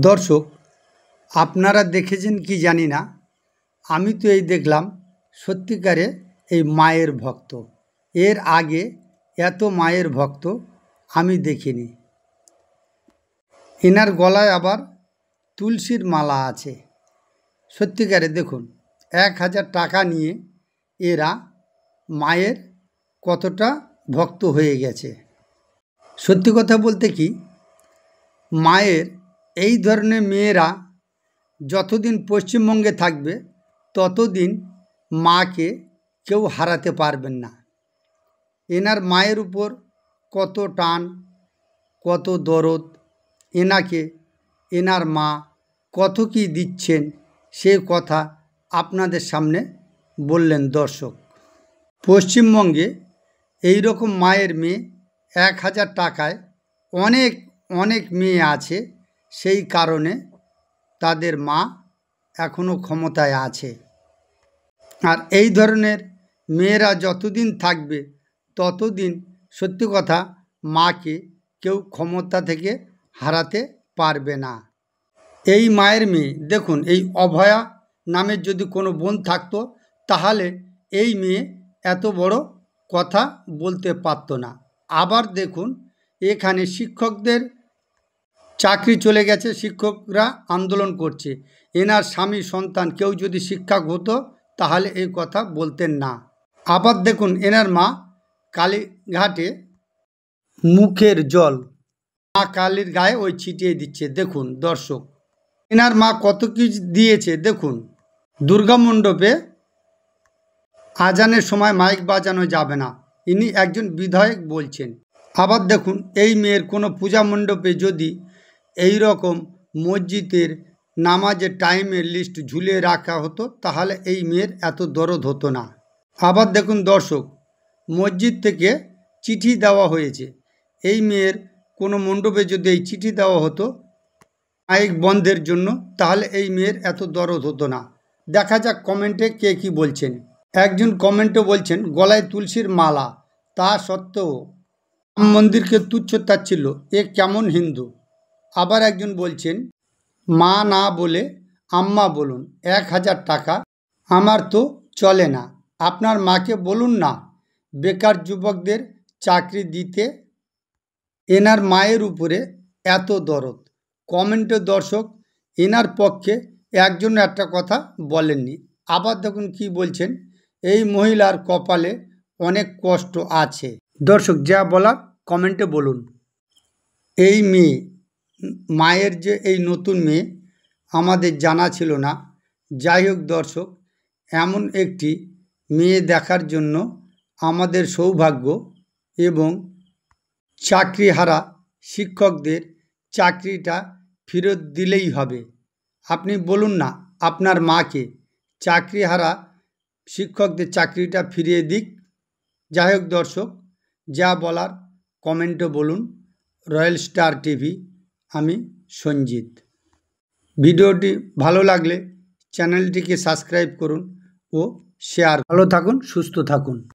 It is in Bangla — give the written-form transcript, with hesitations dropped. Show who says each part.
Speaker 1: দর্শক, আপনারা দেখেছেন কি জানি না, আমি তো এই দেখলাম সত্যিকারে এই মায়ের ভক্ত। এর আগে এত মায়ের ভক্ত আমি দেখিনি। এনার গলায় আবার তুলসীর মালা আছে। সত্যিকারে দেখুন, 1000 টাকা নিয়ে এরা মায়ের কতটা ভক্ত হয়ে গেছে। সত্যি কথা বলতে কি, মায়ের এই ধরনের মেয়েরা যতদিন পশ্চিমবঙ্গে থাকবে ততদিন মাকে কেউ হারাতে পারবেন না। এনার মায়ের উপর কত টান, কত দরদ, এনাকে এনার মা কত কি দিচ্ছেন সে কথা আপনাদের সামনে বললেন দর্শক। পশ্চিমবঙ্গে এই রকম মায়ের মেয়ে 1000 টাকায় অনেক অনেক মেয়ে আছে, সেই কারণে তাদের মা এখনও ক্ষমতায় আছে। আর এই ধরনের মেয়েরা যতদিন থাকবে ততদিন সত্যি কথা মাকে কেউ ক্ষমতা থেকে হারাতে পারবে না। এই মায়ের মেয়ে দেখুন, এই অভয়া নামের যদি কোনো বোন থাকতো তাহলে এই মেয়ে এত বড় কথা বলতে পারতো না। আবার দেখুন, এখানে শিক্ষকদের চাকরি চলে গেছে, শিক্ষকরা আন্দোলন করছে। এনার স্বামী সন্তান কেউ যদি শিক্ষক হতো তাহলে এই কথা বলতেন না। আবার দেখুন, এনার মা কালীঘাটে মুখের জল মা কালীর গায়ে ওই ছিটিয়ে দিচ্ছে। দেখুন দর্শক, এনার মা কত কিছু দিয়েছে। দেখুন, দুর্গা মণ্ডপে আজানের সময় মাইক বাজানো যাবে না, ইনি একজন বিধায়ক বলছেন। আবার দেখুন, এই মেয়ের কোনো পূজা মণ্ডপে যদি এই রকম মসজিদের নামাজের টাইমের লিস্ট ঝুলিয়ে রাখা হতো তাহলে এই মেয়ের এত দরদ হতো না। আবার দেখুন দর্শক, মসজিদ থেকে চিঠি দেওয়া হয়েছে। এই মেয়ের কোনো মণ্ডপে যদি এই চিঠি দেওয়া হতো মাইক বন্ধের জন্য তাহলে এই মেয়ের এত দরদ হতো না। দেখা যাক কমেন্টে কে কি বলছেন। একজন কমেন্টে বলছেন গলায় তুলসীর মালা, তা সত্ত্বেও রাম মন্দিরকে তুচ্ছ তাচ্ছিল্য, এ কেমন হিন্দু। আবার একজন বলছেন মা না বলে আম্মা বলুন, 1000 টাকা আমার তো চলে না, আপনার মাকে বলুন না বেকার যুবকদের চাকরি দিতে। এনার মায়ের উপরে এত দরদ। কমেন্টে দর্শক এনার পক্ষে একজন একটা কথা বলেননি। আবার দেখুন কি বলছেন, এই মহিলার কপালে অনেক কষ্ট আছে। দর্শক যা বলার কমেন্টে বলুন। এই মেয়ে, মায়ের যে এই নতুন মেয়ে আমাদের জানা ছিল না। যাই হোক দর্শক, এমন একটি মেয়ে দেখার জন্য আমাদের সৌভাগ্য, এবং চাকরিহারা শিক্ষকদের চাকরিটা ফেরত দিলেই হবে। আপনি বলুন না আপনার মাকে চাকরিহারা শিক্ষকদের চাকরিটা ফিরিয়ে দিক। যাই হোক দর্শক, যা বলার কমেন্টে বলুন। রয়্যাল স্টার টিভি, আমি সঞ্জিত। ভিডিওটি ভালো লাগলে চ্যানেলটিকে সাবস্ক্রাইব করুন ও শেয়ার। ভালো থাকুন, সুস্থ থাকুন।